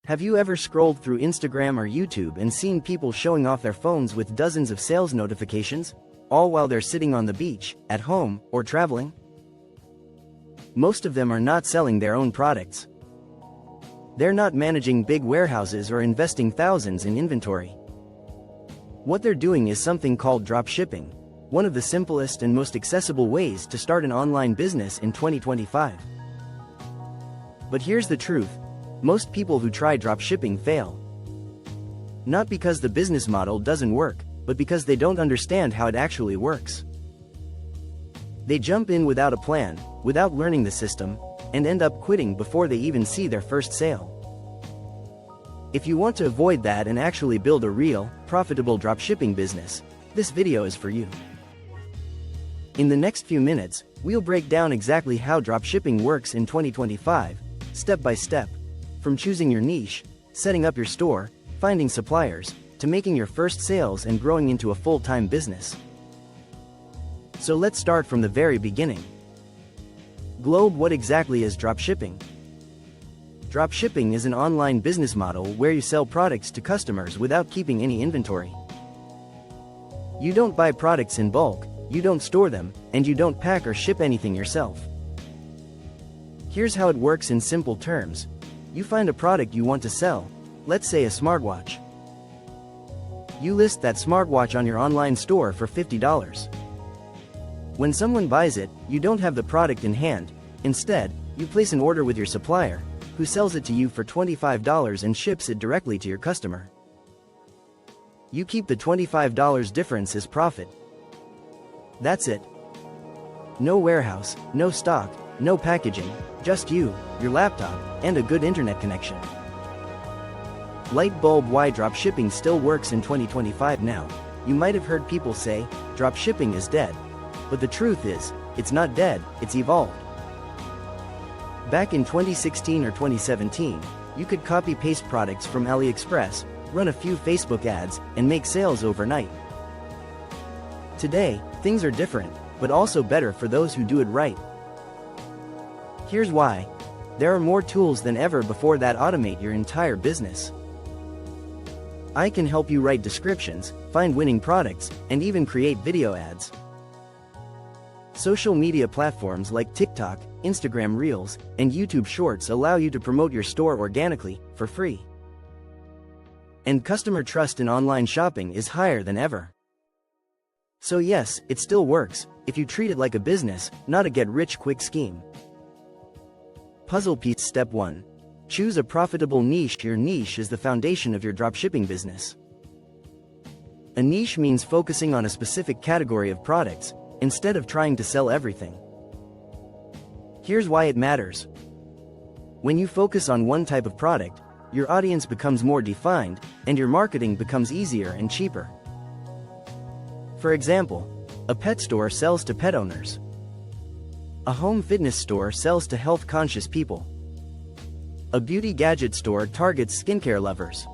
Have you ever scrolled through Instagram or YouTube and seen people showing off their phones with dozens of sales notifications, all while they're sitting on the beach, at home, or traveling? Most of them are not selling their own products. They're not managing big warehouses or investing thousands in inventory. What they're doing is something called dropshipping, one of the simplest and most accessible ways to start an online business in 2025. But here's the truth. Most people who try dropshipping fail. Not because the business model doesn't work, but because they don't understand how it actually works. They jump in without a plan, without learning the system, and end up quitting before they even see their first sale. If you want to avoid that and actually build a real, profitable dropshipping business, this video is for you. In the next few minutes, we'll break down exactly how dropshipping works in 2025, step by step. From choosing your niche, setting up your store, finding suppliers, to making your first sales and growing into a full-time business. So let's start from the very beginning. What exactly is dropshipping? Dropshipping is an online business model where you sell products to customers without keeping any inventory. You don't buy products in bulk, you don't store them, and you don't pack or ship anything yourself. Here's how it works in simple terms. You find a product you want to sell, let's say a smartwatch. You list that smartwatch on your online store for $50. When someone buys it, you don't have the product in hand. Instead, you place an order with your supplier, who sells it to you for $25 and ships it directly to your customer. You keep the $25 difference as profit. That's it. No warehouse, no stock, no packaging, just you, your laptop, and a good internet connection. Light bulb why dropshipping still works in 2025 now. You might have heard people say, dropshipping is dead. But the truth is, it's not dead, it's evolved. Back in 2016 or 2017, you could copy-paste products from AliExpress, run a few Facebook ads, and make sales overnight. Today, things are different, but also better for those who do it right. Here's why. There are more tools than ever before that automate your entire business. I can help you write descriptions, find winning products, and even create video ads. Social media platforms like TikTok, Instagram Reels, and YouTube Shorts allow you to promote your store organically, for free. And customer trust in online shopping is higher than ever. So yes, it still works, if you treat it like a business, not a get-rich-quick scheme. Puzzle piece Step 1. Choose a profitable niche. Your niche is the foundation of your dropshipping business. A niche means focusing on a specific category of products, instead of trying to sell everything. Here's why it matters. When you focus on one type of product, your audience becomes more defined, and your marketing becomes easier and cheaper. For example, a pet store sells to pet owners. A home fitness store sells to health-conscious people. A beauty gadget store targets skincare lovers.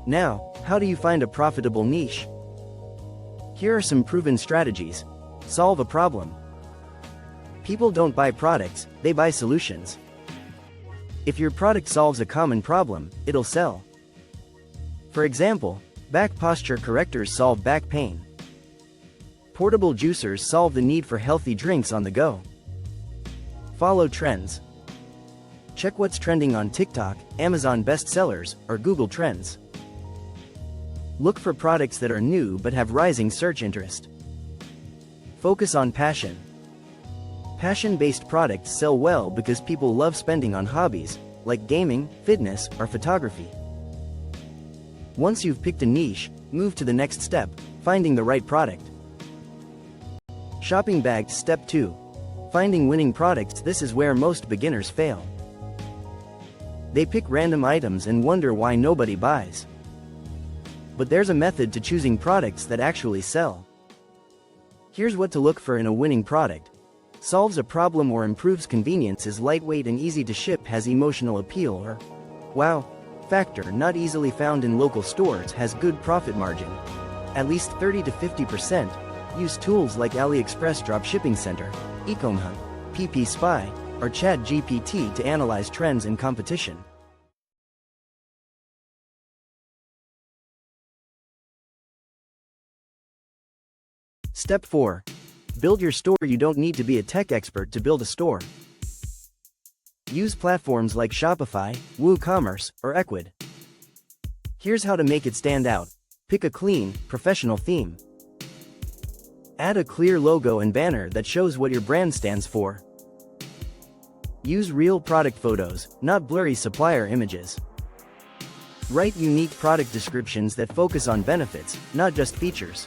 Now, how do you find a profitable niche? Here are some proven strategies. Solve a problem. People don't buy products, they buy solutions. If your product solves a common problem, it'll sell. For example, back posture correctors solve back pain. Portable juicers solve the need for healthy drinks on the go. Follow trends. Check what's trending on TikTok, Amazon bestsellers, or Google Trends. Look for products that are new but have rising search interest. Focus on passion. Passion-based products sell well because people love spending on hobbies, like gaming, fitness, or photography. Once you've picked a niche, move to the next step, finding the right product. Shopping bags Step 2. Finding winning products. This is where most beginners fail. They pick random items and wonder why nobody buys. But there's a method to choosing products that actually sell. Here's what to look for in a winning product. Solves a problem or improves convenience, is lightweight and easy to ship, has emotional appeal, or wow factor, not easily found in local stores, has good profit margin, at least 30 to 50%. Use tools like AliExpress Dropshipping Center, Ecomhunt, PP Spy, or ChatGPT to analyze trends and competition. Step 4. Build your store. You don't need to be a tech expert to build a store. Use platforms like Shopify, WooCommerce, or Ecwid. Here's how to make it stand out. Pick a clean, professional theme. Add a clear logo and banner that shows what your brand stands for. Use real product photos, not blurry supplier images. Write unique product descriptions that focus on benefits, not just features.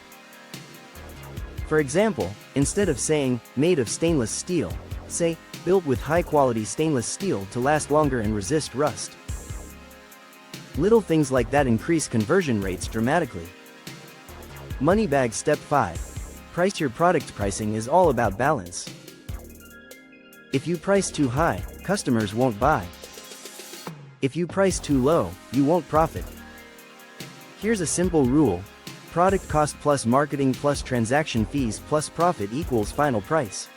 For example, instead of saying, made of stainless steel, say, built with high-quality stainless steel to last longer and resist rust. Little things like that increase conversion rates dramatically. Money bag. Step 5. Price your product. Pricing is all about balance. If you price too high, customers won't buy. If you price too low, you won't profit. Here's a simple rule. Product cost plus marketing plus transaction fees plus profit equals final price.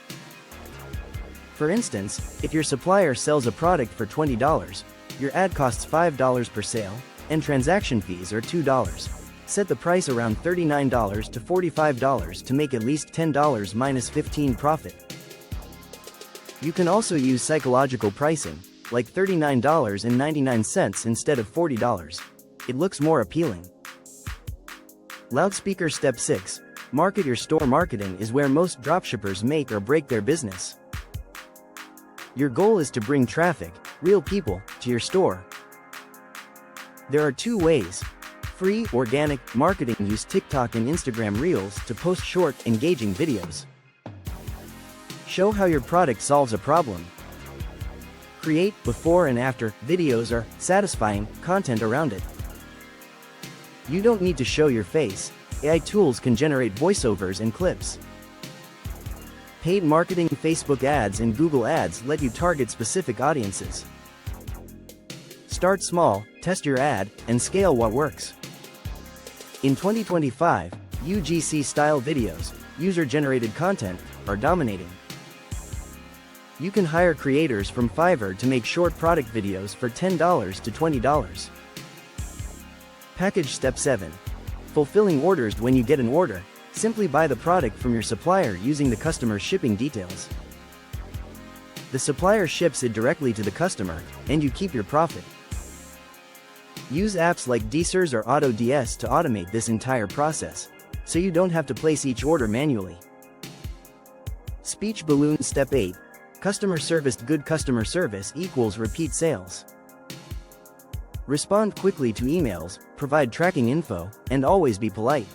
For instance, if your supplier sells a product for $20, your ad costs $5 per sale, and transaction fees are $2. Set the price around $39 to $45 to make at least $10 minus 15 profit. You can also use psychological pricing, like $39.99 instead of $40. It looks more appealing. Loudspeaker. Step 6. Market your store. Marketing is where most dropshippers make or break their business. Your goal is to bring traffic, real people, to your store. There are two ways. Free, organic marketing. Use TikTok and Instagram Reels to post short, engaging videos. Show how your product solves a problem. Create before and after videos or satisfying content around it. You don't need to show your face. AI tools can generate voiceovers and clips. Paid marketing. Facebook ads and Google ads let you target specific audiences. Start small, test your ad, and scale what works. In 2025, UGC-style videos, user-generated content, are dominating. You can hire creators from Fiverr to make short product videos for $10 to $20. Package. Step 7. Fulfilling orders. When you get an order, simply buy the product from your supplier using the customer's shipping details. The supplier ships it directly to the customer, and you keep your profit. Use apps like DSers or AutoDS to automate this entire process, so you don't have to place each order manually. Speech balloon. Step 8. Customer service. Good customer service equals repeat sales. Respond quickly to emails, provide tracking info, and always be polite.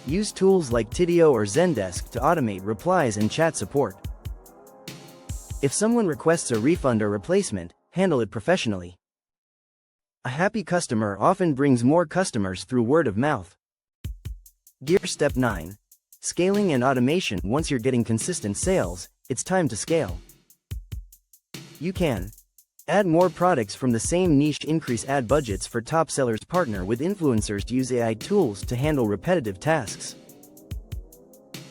Use tools like Tidio or Zendesk to automate replies and chat support. If someone requests a refund or replacement, handle it professionally. A happy customer often brings more customers through word of mouth. Gear. Step 9. Scaling and automation. Once you're getting consistent sales, it's time to scale. You can add more products from the same niche, increase ad budgets for top sellers, partner with influencers to use AI tools to handle repetitive tasks.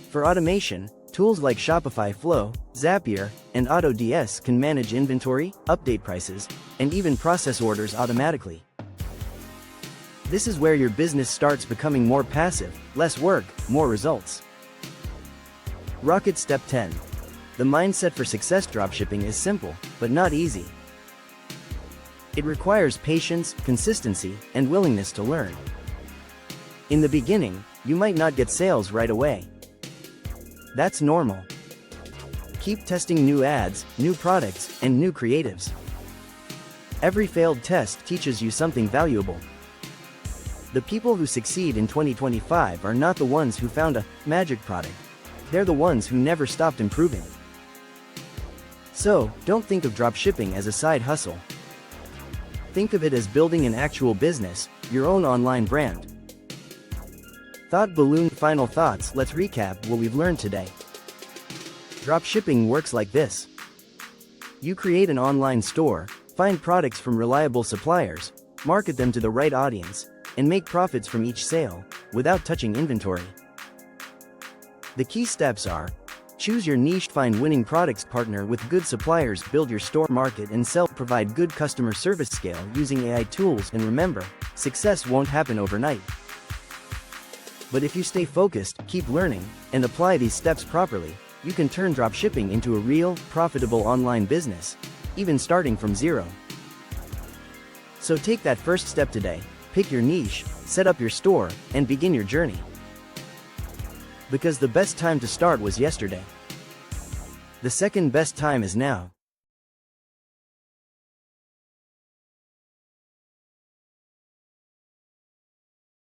For automation, tools like Shopify Flow, Zapier, and AutoDS can manage inventory, update prices, and even process orders automatically. This is where your business starts becoming more passive, less work, more results. Rocket. Step 10. The mindset for success. Dropshipping is simple, but not easy. It requires patience, consistency, and willingness to learn. In the beginning, you might not get sales right away. That's normal. Keep testing new ads, new products, and new creatives. Every failed test teaches you something valuable. The people who succeed in 2025 are not the ones who found a magic product. They're the ones who never stopped improving. So, don't think of dropshipping as a side hustle. Think of it as building an actual business, your own online brand. Thought balloon. Final thoughts. Let's recap what we've learned today. Dropshipping works like this. You create an online store, find products from reliable suppliers, market them to the right audience, and make profits from each sale, without touching inventory. The key steps are: choose your niche, find winning products, partner with good suppliers, build your store, market and sell, provide good customer service, scale using AI tools, and remember, success won't happen overnight. But if you stay focused, keep learning, and apply these steps properly, you can turn dropshipping into a real, profitable online business, even starting from zero. So take that first step today, pick your niche, set up your store, and begin your journey. Because the best time to start was yesterday. The second best time is now.